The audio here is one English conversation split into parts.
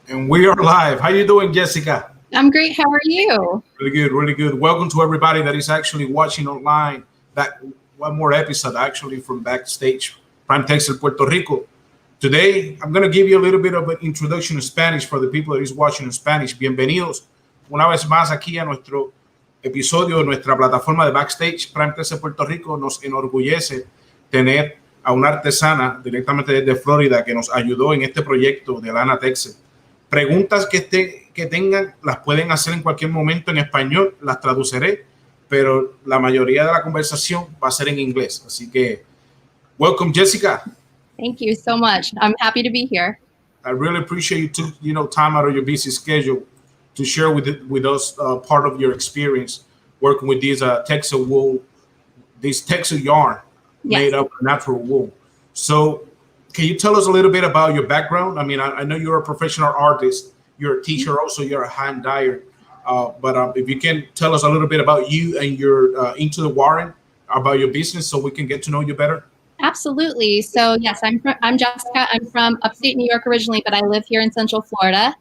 And we are live. How you doing, Jessica? I'm great. How are you? Really good, really good. Welcome to everybody that is actually watching online. Back one more episode actually from backstage, Prime Texel, Puerto Rico. Today, I'm going to give you a little bit of an introduction in Spanish for the people that is watching in Spanish. Bienvenidos una vez más aquí a nuestro episodio de nuestra plataforma de backstage, Prime Texel, Puerto Rico. Nos enorgullece tener a una artesana directamente desde Florida que nos ayudó en este proyecto de Lana Texel. Preguntas que tengan las pueden hacer en cualquier momento en español, las traduciré, pero la mayoría de la conversación va a ser en inglés. Así que, welcome, Jessica. Thank you so much. I'm happy to be here. I really appreciate you took time out of your busy schedule to share with us part of your experience working with these Texel wool, this Texel yarn made up of natural wool. So, can you tell us a little bit about your background? I mean, I know you're a professional artist. You're a teacher, also you're a hand dyer. But if you can tell us a little bit about you and your Into the Warren, about your business, so we can get to know you better. Absolutely. So yes, I'm Jessica. I'm from upstate New York originally, but I live here in Central Florida,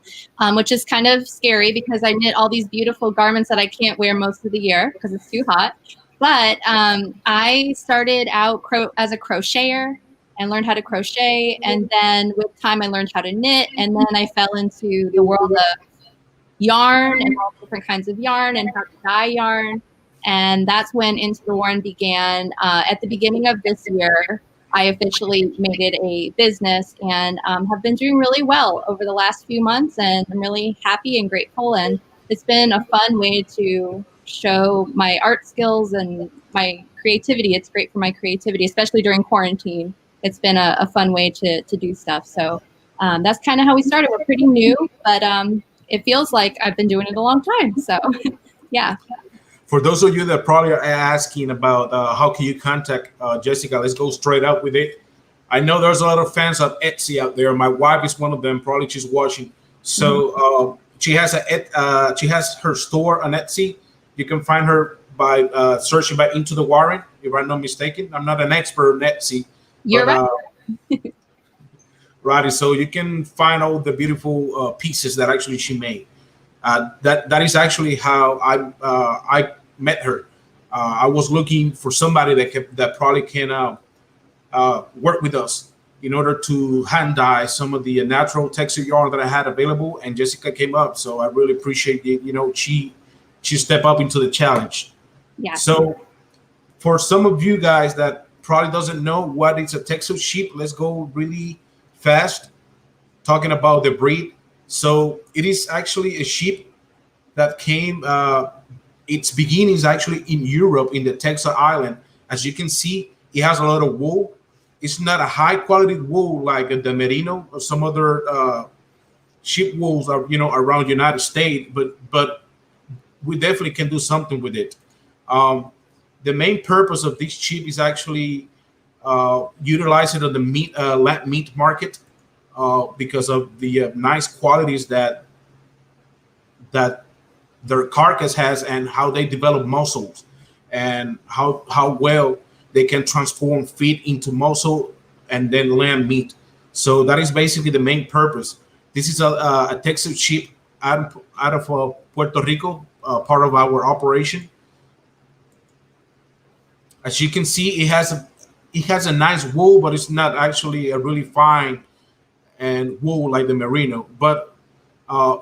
which is kind of scary because I knit all these beautiful garments that I can't wear most of the year because it's too hot. But I started out as a crocheter and learned how to crochet. And then with time, I learned how to knit. And then I fell into the world of yarn and all different kinds of yarn and how to dye yarn. And that's when Into the Warren began. At the beginning of this year, I officially made it a business and have been doing really well over the last few months. And I'm really happy and grateful. And it's been a fun way to show my art skills and my creativity. It's great for my creativity, especially during quarantine. It's been a fun way to do stuff. So that's kind of how we started. We're pretty new, but it feels like I've been doing it a long time. So yeah. For those of you that probably are asking about how can you contact Jessica, let's go straight up with it. I know there's a lot of fans of Etsy out there. My wife is one of them. Probably she's watching. So she has her store on Etsy. You can find her by searching by Into the Warren, if I'm not mistaken. I'm not an expert on Etsy. You're right. Right. So you can find all the beautiful pieces that actually she made. That is actually how I met her. I was looking for somebody that probably can work with us in order to hand dye some of the natural Texel yarn that I had available, and Jessica came up. So I really appreciate it. She stepped up into the challenge. Yeah. So for some of you guys that probably doesn't know what is a Texel sheep, let's go really fast talking about the breed. So it is actually a sheep that came, its beginnings actually in Europe, in the Texel island. As you can see, it has a lot of wool. It's not a high quality wool like the Merino or some other sheep wools are, around the United States, but we definitely can do something with it. The main purpose of this sheep is actually utilizing on the lamb meat market. Because of the nice qualities that their carcass has and how they develop muscles and how well they can transform feet into muscle and then lamb meat. So that is basically the main purpose. This is a Texel sheep out of Puerto Rico, part of our operation. As you can see, it has a nice wool, but it's not actually a really fine and wool like the Merino. But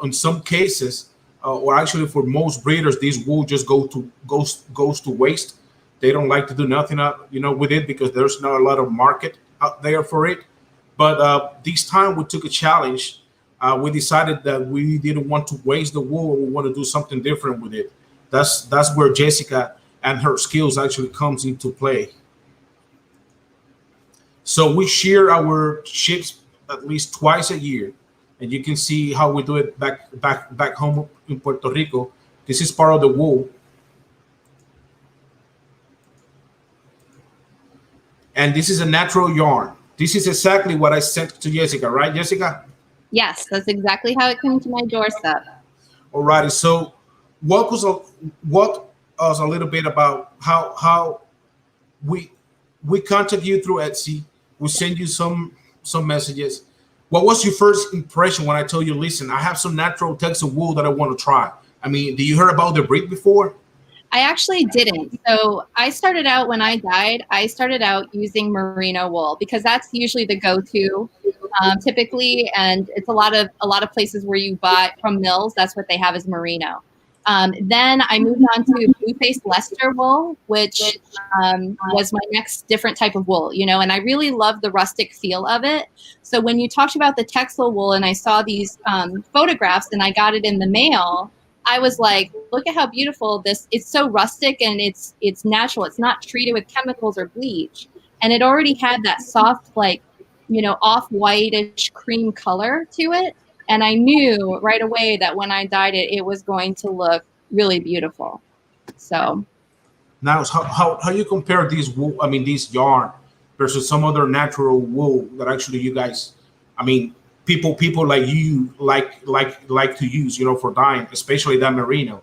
in some cases, or actually for most breeders, this wool just goes to waste. They don't like to do nothing with it because there's not a lot of market out there for it. But this time we took a challenge. We decided that we didn't want to waste the wool. We want to do something different with it. That's where Jessica and her skills actually comes into play. So we shear our sheeps at least twice a year, and you can see how we do it back home in Puerto Rico. This is part of the wool, and this is a natural yarn. This is exactly what I sent to Jessica, right, Jessica? Yes, that's exactly how it came to my doorstep. Alrighty, so walk us a little bit about how we contact you through Etsy. We send you some messages. What was your first impression when I told you, listen, I have some natural Texel wool that I want to try? I mean, did you hear about the breed before? I actually didn't. So I started out when I dyed, I started out using merino wool because that's usually the go-to typically, and it's a lot of places where you buy from mills. That's what they have is merino. Then I moved on to blue-faced Leicester wool, which was my next different type of wool, you know, and I really love the rustic feel of it. So when you talked about the Texel wool and I saw these photographs and I got it in the mail, I was like, look at how beautiful this, it's so rustic and it's natural. It's not treated with chemicals or bleach. And it already had that soft, like, you know, off-whitish cream color to it. And I knew right away that when I dyed it, it was going to look really beautiful. So Now, how you compare these wool? I mean, these yarn versus some other natural wool that actually you guys, I mean, people like you like to use, you know, for dyeing, especially that merino.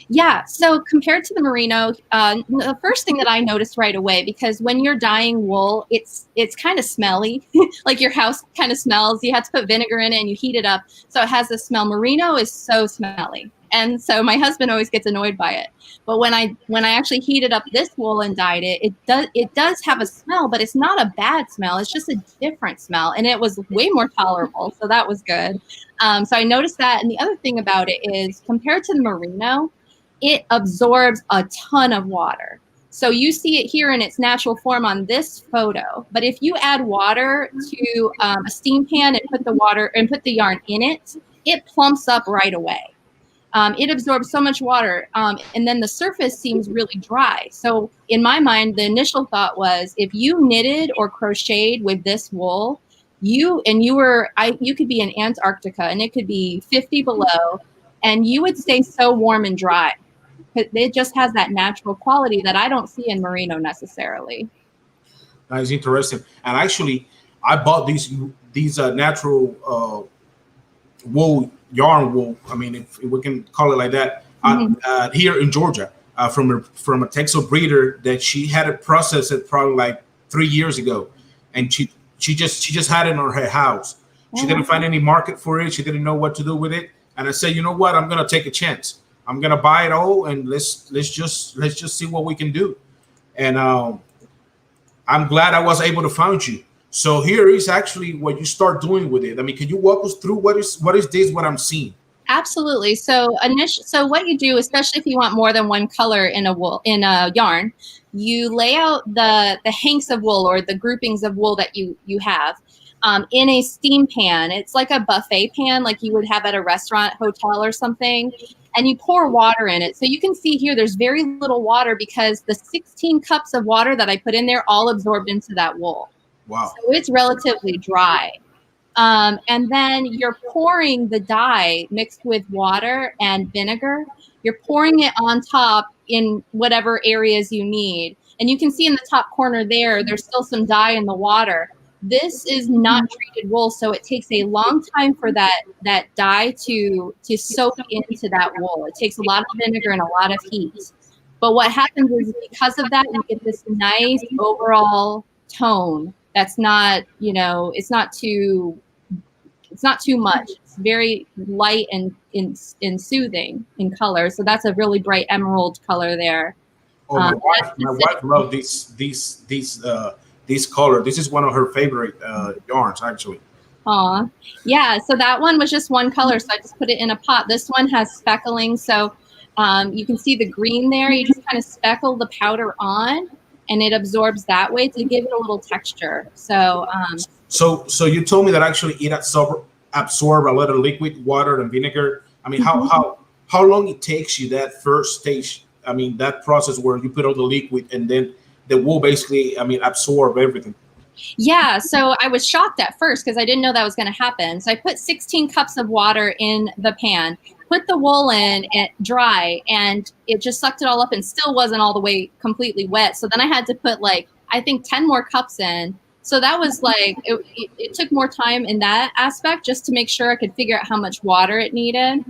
yeah, so compared to the merino, the first thing that I noticed right away, because when you're dyeing wool, it's kind of smelly, like your house kind of smells. You have to put vinegar in it and you heat it up, so it has this smell. Merino is so smelly, and so my husband always gets annoyed by it. But when I actually heated up this wool and dyed it, it does have a smell, but it's not a bad smell. It's just a different smell, and it was way more tolerable. So that was good. So I noticed that. And the other thing about it is compared to the merino, it absorbs a ton of water. So you see it here in its natural form on this photo. But if you add water to a steam pan and put the yarn in it, it plumps up right away. It absorbs so much water, and then the surface seems really dry. So in my mind, the initial thought was, if you knitted or crocheted with this wool, you could be in Antarctica and it could be 50 below, and you would stay so warm and dry. It just has that natural quality that I don't see in merino necessarily. That is interesting. And actually, I bought these natural wool, yarn wool. I mean, if we can call it like that, here in Georgia, from a Texel breeder that she had it processed it probably like 3 years ago, and she just had it in her house. She didn't find any market for it. She didn't know what to do with it. And I said, you know what? I'm gonna take a chance. I'm gonna buy it all, and let's just see what we can do. And I'm glad I was able to find you. So here is actually what you start doing with it. I mean, can you walk us through what is this? What I'm seeing? Absolutely. So what you do, especially if you want more than one color in a yarn, you lay out the hanks of wool or the groupings of wool that you have in a steam pan. It's like a buffet pan, like you would have at a restaurant, hotel, or something. And you pour water in it. So you can see here, there's very little water because the 16 cups of water that I put in there all absorbed into that wool. Wow. So it's relatively dry. And then you're pouring the dye mixed with water and vinegar. You're pouring it on top in whatever areas you need. And you can see in the top corner there's still some dye in the water. This is not treated wool, so it takes a long time for that dye to soak into that wool. It takes a lot of vinegar and a lot of heat. But what happens is because of that, you get this nice overall tone that's not, you know, it's not too much. It's very light and soothing in color. So that's a really bright emerald color there. Oh, my wife loved this color. This is one of her favorite yarns, actually. Aw, yeah. So that one was just one color, so I just put it in a pot. This one has speckling, so you can see the green there. You just kind of speckle the powder on, and it absorbs that way to give it a little texture. So, so you told me that actually it absorb a lot of liquid, water, and vinegar. I mean, how long it takes you that first stage? I mean, that process where you put all the liquid and then the wool basically, I mean, absorb everything. Yeah, so I was shocked at first because I didn't know that was going to happen. So I put 16 cups of water in the pan, put the wool in and dry, and it just sucked it all up and still wasn't all the way completely wet. So then I had to put like, I think 10 more cups in. So that was like, it took more time in that aspect just to make sure I could figure out how much water it needed.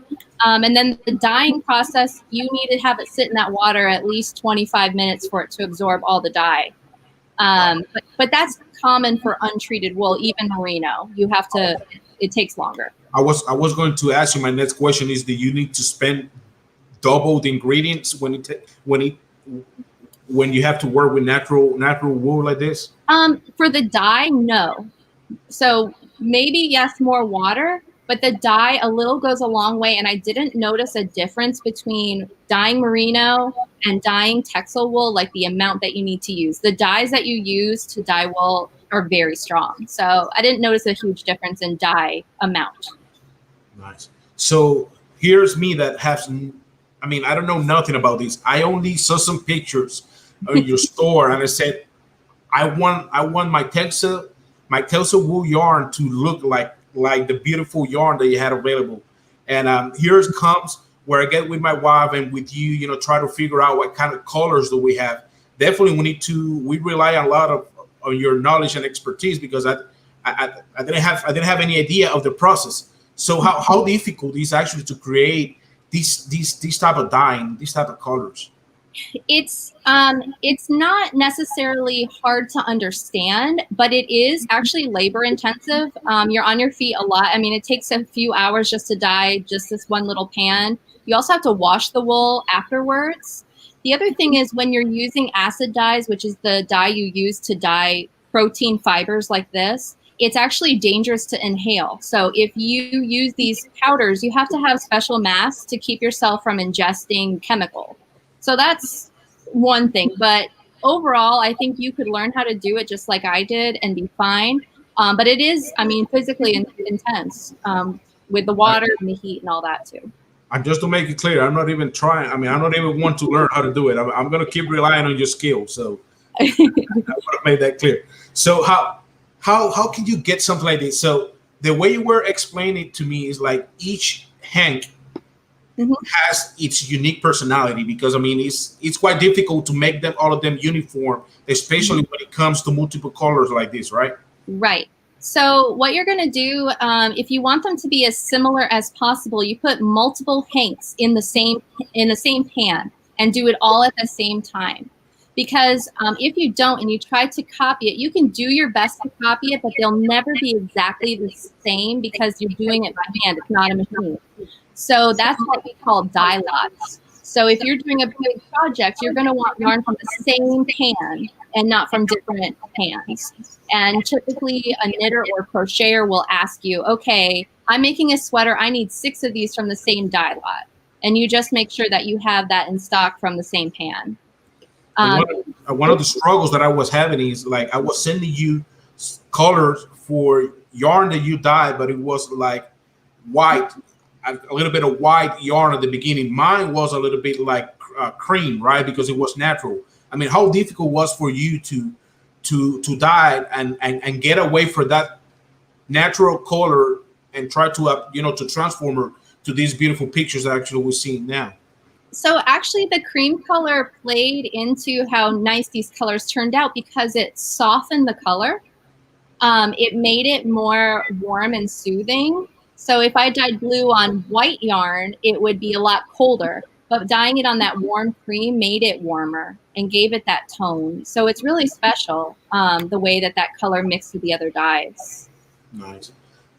And then the dyeing process, you need to have it sit in that water at least 25 minutes for it to absorb all the dye. But that's common for untreated wool, even merino. You have to, it takes longer. I was going to ask you. My next question is: do you need to spend double the ingredients when you have to work with natural wool like this? For the dye, no. So maybe yes, more water, but the dye a little goes a long way. And I didn't notice a difference between dyeing merino and dyeing Texel wool, like the amount that you need to use. The dyes that you use to dye wool are very strong. So I didn't notice a huge difference in dye amount. Nice. So here's me that has, I mean, I don't know nothing about this. I only saw some pictures in your store, and I said, I want my Texel wool yarn to look like the beautiful yarn that you had available. And here it comes where I get with my wife and with you, try to figure out what kind of colors do we have. Definitely, we rely a lot on your knowledge and expertise, because I didn't have any idea of the process. So how difficult is actually to create these type of dyeing, these type of colors? It's not necessarily hard to understand, but it is actually labor intensive. You're on your feet a lot. I mean, it takes a few hours just to dye just this one little pan. You also have to wash the wool afterwards. The other thing is, when you're using acid dyes, which is the dye you use to dye protein fibers like this, it's actually dangerous to inhale. So if you use these powders, you have to have special masks to keep yourself from ingesting chemical. So that's one thing. But overall, I think you could learn how to do it just like I did and be fine. But it is, I mean, physically intense with the water and the heat and all that too. And just to make it clear, I'm not even trying. I mean, I don't even want to learn how to do it. I'm going to keep relying on your skill. So I want to make that clear. So how can you get something like this? So the way you were explaining it to me is like each hank has its unique personality, because I mean it's quite difficult to make them all of them uniform, especially when it comes to multiple colors like this, right? Right. So what you're going to do, if you want them to be as similar as possible, you put multiple hanks in the same pan and do it all at the same time. Because if you don't and you try to copy it, you can do your best to copy it, but they'll never be exactly the same because you're doing it by hand. It's not a machine. So that's what we call dye lots. So if you're doing a big project, you're going to want yarn from the same pan and not from different pans. And typically a knitter or crocheter will ask you, okay, I'm making a sweater. I need 6 of these from the same dye lot. And you just make sure that you have that in stock from the same pan. One of the struggles that I was having is, like, I was sending you colors for yarn that you dyed, but it was like white, a little bit of white yarn at the beginning. Mine was a little bit like cream, right? Because it was natural. I mean, how difficult was for you to dye and get away from that natural color and try to to transform her to these beautiful pictures that actually we're seeing now? So actually the cream color played into how nice these colors turned out because it softened the color. It made it more warm and soothing. So if I dyed blue on white yarn, it would be a lot colder. But dyeing it on that warm cream made it warmer and gave it that tone. So it's really special, the way that color mixed with the other dyes. Nice.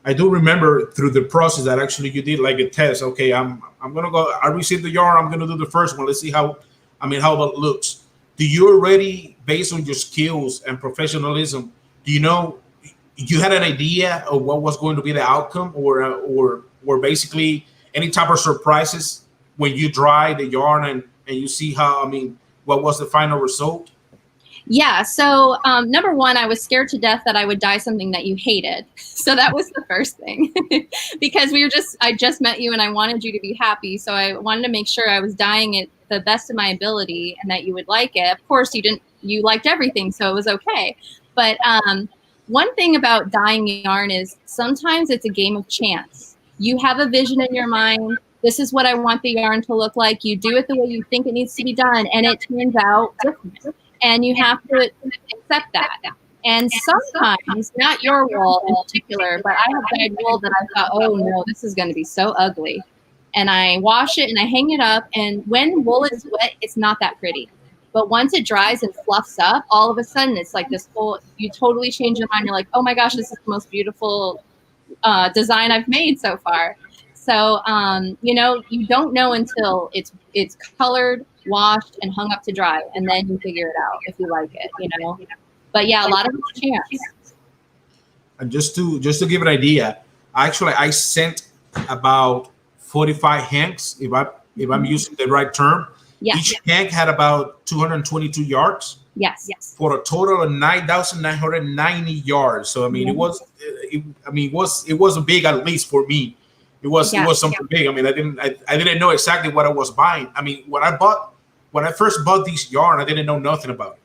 I do remember through the process that actually you did like a test. Okay, I'm gonna go. I received the yarn. I'm gonna do the first one. Let's see how it looks. Do you already, based on your skills and professionalism, do you had an idea of what was going to be the outcome, or basically any type of surprises when you dry the yarn and you see what was the final result? Yeah. So number one, I was scared to death that I would dye something that you hated. So that was the first thing because I just met you and I wanted you to be happy. So I wanted to make sure I was dyeing it the best of my ability and that you would like it. Of course you liked everything. So it was okay. But one thing about dyeing yarn is sometimes it's a game of chance. You have a vision in your mind. This is what I want the yarn to look like. You do it the way you think it needs to be done. And it turns out different. And you have to accept that. And sometimes, not your wool in particular, but I have dyed wool that I thought, oh no, this is going to be so ugly. And I wash it and I hang it up. And when wool is wet, it's not that pretty. But once it dries and fluffs up, all of a sudden it's like this whole, you totally change your mind. You're like, oh my gosh, this is the most beautiful design I've made so far. So, you know, you don't know until it's colored, washed, and hung up to dry, and then you figure it out if you like it, you know. But yeah, a lot of it's chance. And just to give an idea, actually I sent about 45 hanks, if I'm using the right term. Yes. Each hank had about 222 yards. Yes. Yes. For a total of 9,990 yards. So I mean, it was a big, at least for me. It was something big. I mean, I didn't know exactly what I was buying. I mean, when I first bought this yarn, I didn't know nothing about it.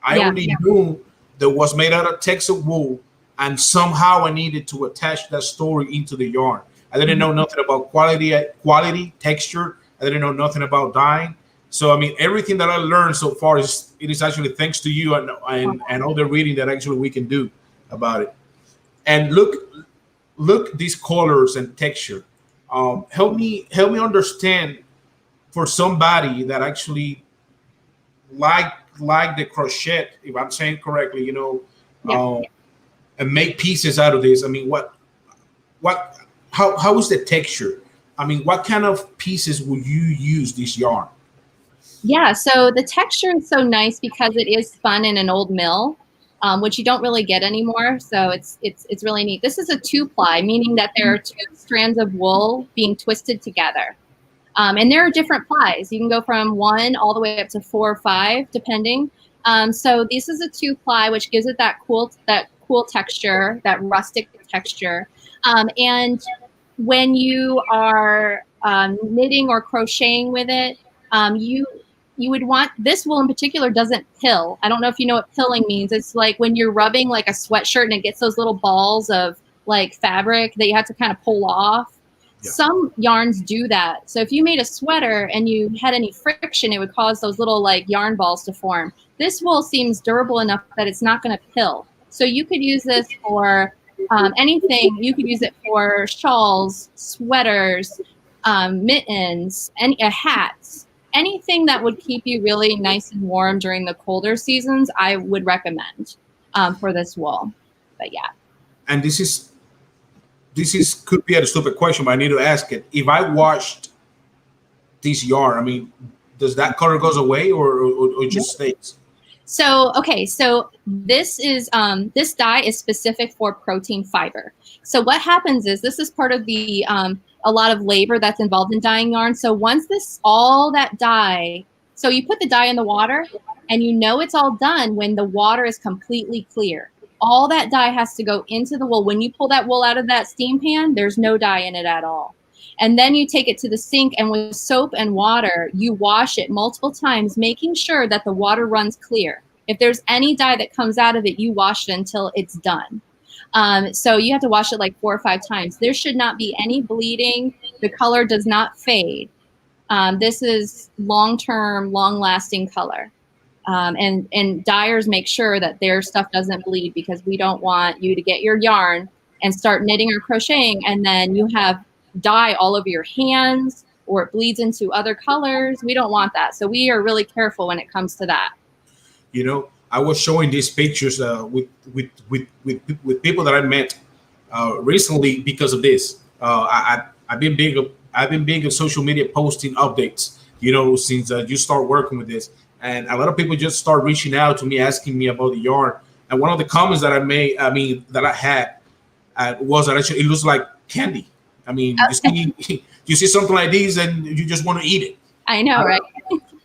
I only knew that it was made out of Texel wool, and somehow I needed to attach that story into the yarn. I didn't know nothing about quality, texture. I didn't know nothing about dyeing. So I mean, everything that I learned so far is actually thanks to you and all the reading that actually we can do about it. And look these colors and texture. Help me understand, for somebody that actually like the crochet, if I'm saying correctly, you know, and make pieces out of this. I mean, how is the texture? I mean, what kind of pieces will you use this yarn? Yeah, so the texture is so nice because it is spun in an old mill, which you don't really get anymore. So it's really neat. This is a 2-ply, meaning that there are 2 strands of wool being twisted together. And there are different plies. You can go from 1 all the way up to 4 or 5, depending. So this is a 2-ply, which gives it that cool texture, that rustic texture. And when you are knitting or crocheting with it, you would want, this wool in particular doesn't pill. I don't know if you know what pilling means. It's like when you're rubbing like a sweatshirt and it gets those little balls of like fabric that you have to kind of pull off. Yeah. Some yarns do that. So if you made a sweater and you had any friction, it would cause those little like yarn balls to form. This wool seems durable enough that it's not going to pill. So you could use this for anything. You could use it for shawls, sweaters, mittens, hats. Anything that would keep you really nice and warm during the colder seasons, I would recommend for this wool. But yeah. And this is could be a stupid question, but I need to ask it. If I washed this yarn, I mean, does that color goes away or just stays? So, okay, so this is this dye is specific for protein fiber. So what happens is this is part of the a lot of labor that's involved in dyeing yarn. So once all that dye, so you put the dye in the water and you know it's all done when the water is completely clear. All that dye has to go into the wool. When you pull that wool out of that steam pan, there's no dye in it at all. And then you take it to the sink, and with soap and water, you wash it multiple times, making sure that the water runs clear. If there's any dye that comes out of it, you wash it until it's done. So you have to wash it like 4 or 5 times. There should not be any bleeding. The color does not fade. This is long-term, long-lasting color. And dyers make sure that their stuff doesn't bleed, because we don't want you to get your yarn and start knitting or crocheting, and then you have dye all over your hands, or it bleeds into other colors. We don't want that. So we are really careful when it comes to that. You know, I was showing these pictures with people that I met recently because of this. I've been big of social media posting updates, you know, since you start working with this, and a lot of people just start reaching out to me, asking me about the yarn. And one of the comments that I had was that actually it looks like candy. I mean, you see something like these and you just want to eat it. I know, right?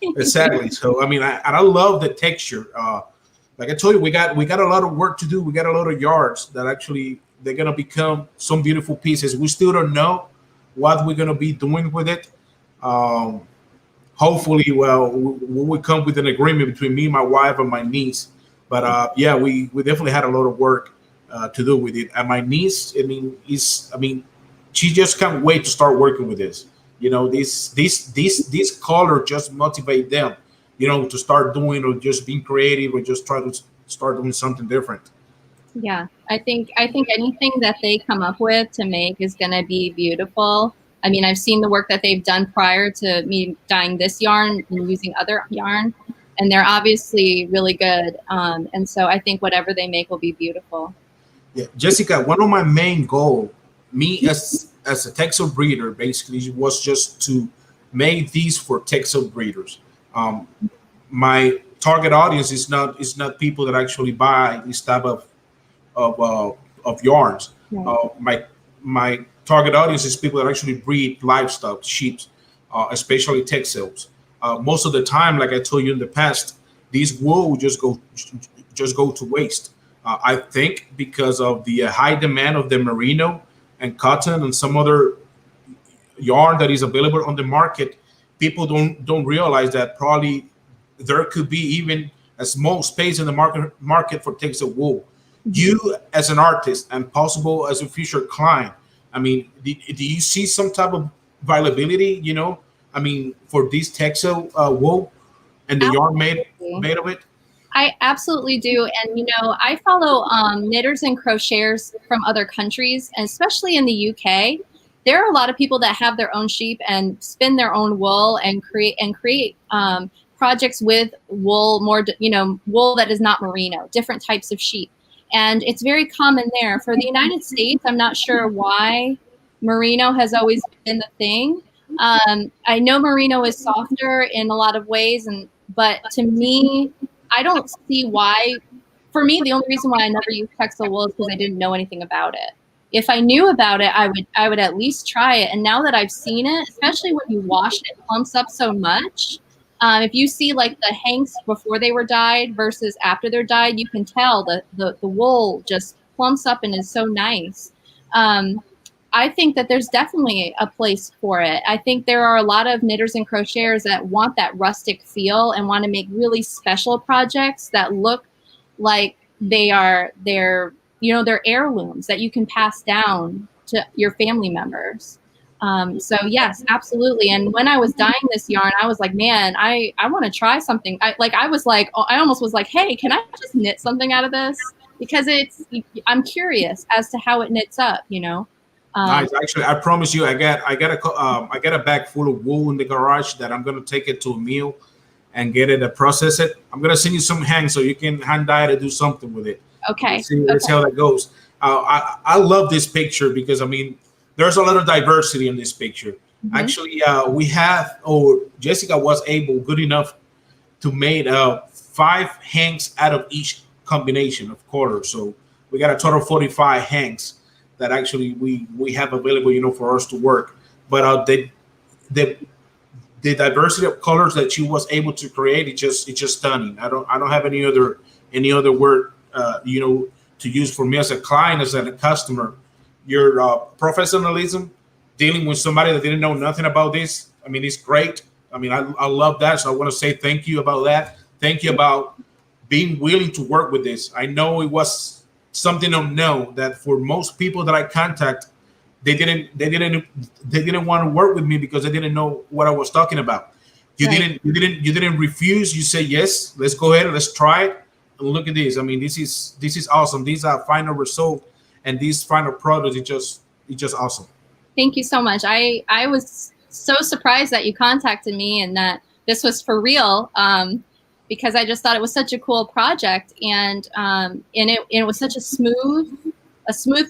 Exactly. So I mean, I love the texture. Like I told you, we got a lot of work to do. We got a lot of yards that actually they're gonna become some beautiful pieces. We still don't know what we're gonna be doing with it. Hopefully, well, we come with an agreement between me, my wife, and my niece. But yeah, we definitely had a lot of work to do with it. And my niece, she just can't wait to start working with this. You know, this color just motivate them, you know, to start doing, or just being creative, or just try to start doing something different. Yeah, I think anything that they come up with to make is going to be beautiful. I mean, I've seen the work that they've done prior to me dyeing this yarn and using other yarn. and they're obviously really good. And so I think whatever they make will be beautiful. Yeah, Jessica, one of my main goal, me as a Texel breeder, basically was just to make these for Texel breeders. My target audience is not people that actually buy this type of yarns. Right. My target audience is people that actually breed livestock, sheep, especially Texels. Most of the time, like I told you in the past, these wool just go to waste. I think because of the high demand of the merino and cotton and some other yarn that is available on the market, people don't realize that probably there could be even a small space in the market for Texel wool. You as an artist and possible as a future client, I mean, do you see some type of viability? I mean, for this Texel wool and the yarn made of it. I absolutely do. And, I follow knitters and crocheters from other countries, and especially in the UK. There are a lot of people that have their own sheep and spin their own wool and create projects with wool, wool that is not merino, different types of sheep. And it's very common there. For the United States, I'm not sure why merino has always been the thing. I know merino is softer in a lot of ways, but to me, I don't see why. For me, the only reason why I never used Texel wool is because I didn't know anything about it. If I knew about it, I would at least try it. And now that I've seen it, especially when you wash it, it plumps up so much. If you see like the hanks before they were dyed versus after they're dyed, you can tell the wool just plumps up and is so nice. I think that there's definitely a place for it. I think there are a lot of knitters and crocheters that want that rustic feel and want to make really special projects that look like they're heirlooms that you can pass down to your family members. So yes, absolutely. And when I was dyeing this yarn, I was like, man, I want to try something. I almost was like, hey, can I just knit something out of this? Because I'm curious as to how it knits up, Nice. Actually, I promise you, I got a bag full of wool in the garage that I'm gonna take it to a mill and get it and process it. I'm gonna send you some hands so you can hand dye it and do something with it. Okay. Let's see how that goes. I love this picture because I mean, there's a lot of diversity in this picture. Mm-hmm. Actually, Jessica was good enough to make 5 hanks out of each combination of colors. So we got a total of 45 hanks that actually we have available, for us to work. But the diversity of colors that she was able to create, it's just stunning. I don't have any other word to use for me as a client, as a customer. Your professionalism, dealing with somebody that didn't know nothing about this, I mean, it's great. I mean, I love that. So I want to say thank you about that. Thank you about being willing to work with this. I know it was something unknown that for most people that I contact, they didn't want to work with me because they didn't know what I was talking about. You didn't refuse. You say yes. Let's go ahead and let's try it. And look at this. I mean, this is awesome. These are final result, and these final product it's just awesome. Thank you so much. I was so surprised that you contacted me and that this was for real. Because I just thought it was such a cool project, and it was such a smooth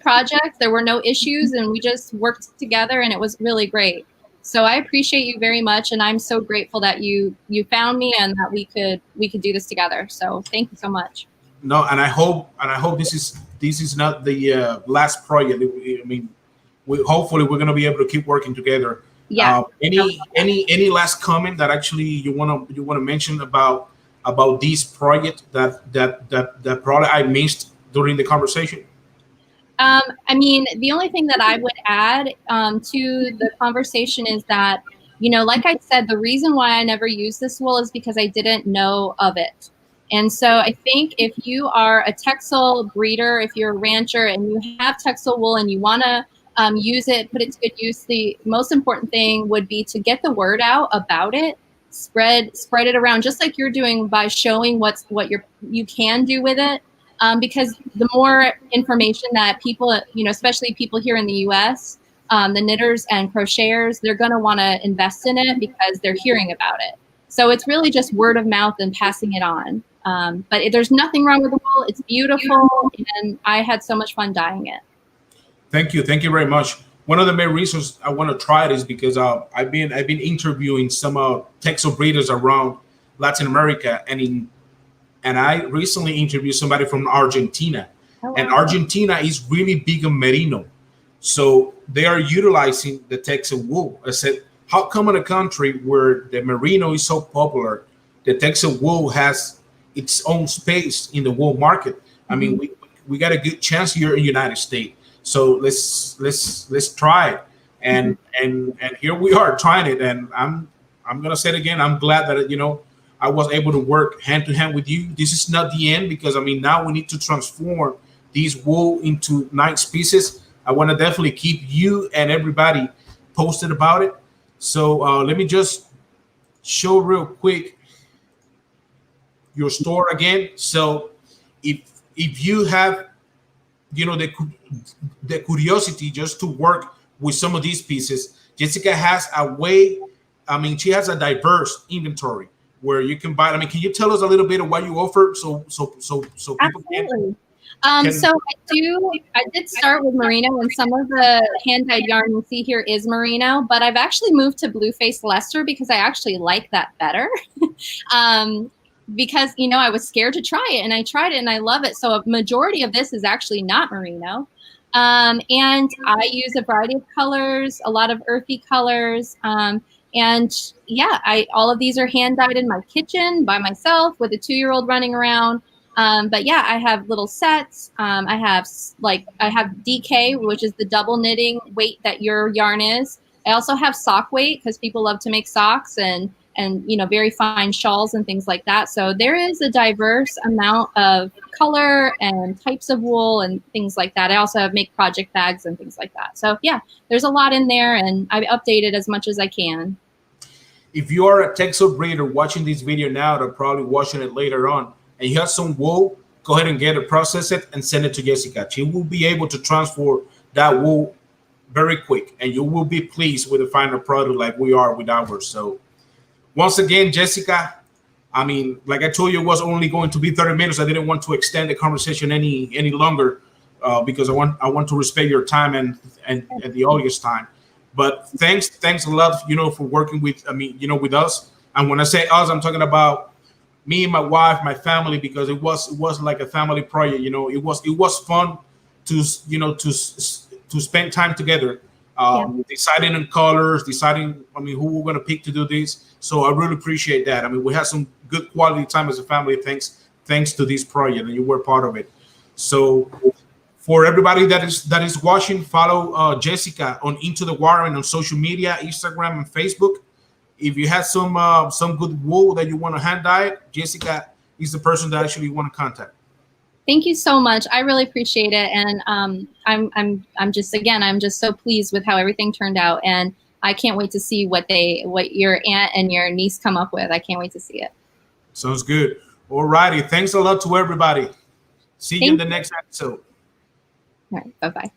project. There were no issues, and we just worked together, and it was really great. So I appreciate you very much, and I'm so grateful that you found me and that we could do this together. So thank you so much. No, and I hope this is not the last project. I mean, hopefully we're going to be able to keep working together. Yeah. Any last comment that actually you want to mention about this project that probably I missed during the conversation? I mean, the only thing that I would add to the conversation is that, like I said, the reason why I never used this wool is because I didn't know of it. And so I think if you are a Texel breeder, if you're a rancher and you have Texel wool and you want to use it, put it to good use, the most important thing would be to get the word out about it. Spread it around, just like you're doing by showing what you can do with it. Because the more information that people, especially people here in the U.S., the knitters and crocheters, they're going to want to invest in it because they're hearing about it. So it's really just word of mouth and passing it on. But there's nothing wrong with the wool. It's beautiful, and I had so much fun dyeing it. Thank you very much. One of the main reasons I want to try it is because I've been interviewing some Texel breeders around Latin America, and I recently interviewed somebody from Argentina. Oh, wow. And Argentina is really big on merino, so they are utilizing the Texel wool. I said, how come in a country where the merino is so popular, the Texel wool has its own space in the wool market? I mean, we got a good chance here in the United States. So let's try it, and here we are trying it. And I'm gonna say it again. I'm glad that I was able to work hand to hand with you. This is not the end, because I mean, now we need to transform these wool into nice pieces. I want to definitely keep you and everybody posted about it. So let me just show real quick your store again. So if you have the curiosity just to work with some of these pieces, Jessica has a way. I mean, she has a diverse inventory where you can buy. I mean, can you tell us a little bit of what you offer, so people can? So I did start with merino, and some of the hand dyed yarn you see here is merino, but I've actually moved to blue face Leicester because I actually like that better. Because I was scared to try it, and I tried it and I love it. So a majority of this is actually not merino. And I use a variety of colors, a lot of earthy colors. And yeah, all of these are hand dyed in my kitchen by myself with a 2-year-old running around. But yeah, I have little sets. I have DK, which is the double knitting weight that your yarn is. I also have sock weight because people love to make socks and very fine shawls and things like that. So there is a diverse amount of color and types of wool and things like that. I also make project bags and things like that. So yeah, there's a lot in there, and I update it as much as I can. If you are a Texel breeder watching this video now, or probably watching it later on, and you have some wool, go ahead and get it, process it, and send it to Jessica. She will be able to transfer that wool very quick, and you will be pleased with the final product like we are with ours. So once again, Jessica, I mean, like I told you, it was only going to be 30 minutes. I didn't want to extend the conversation any longer because I want to respect your time and the audience time. But thanks a lot, for working with with us. And when I say us, I'm talking about me and my wife, my family, because it was like a family project. It was fun to spend time together, deciding on colors, deciding who we're gonna pick to do this. So I really appreciate that. I mean, we had some good quality time as a family thanks to this project, and you were part of it. So for everybody that is watching, follow Jessica on Into the Wire and on social media, Instagram and Facebook. If you have some good wool that you want to hand dye, Jessica is the person that actually you want to contact. Thank you so much. I really appreciate it, and I'm just so pleased with how everything turned out, and I can't wait to see what your aunt and your niece come up with. I can't wait to see it. Sounds good. All righty. Thanks a lot to everybody. See you in the next episode. All right. Bye-bye.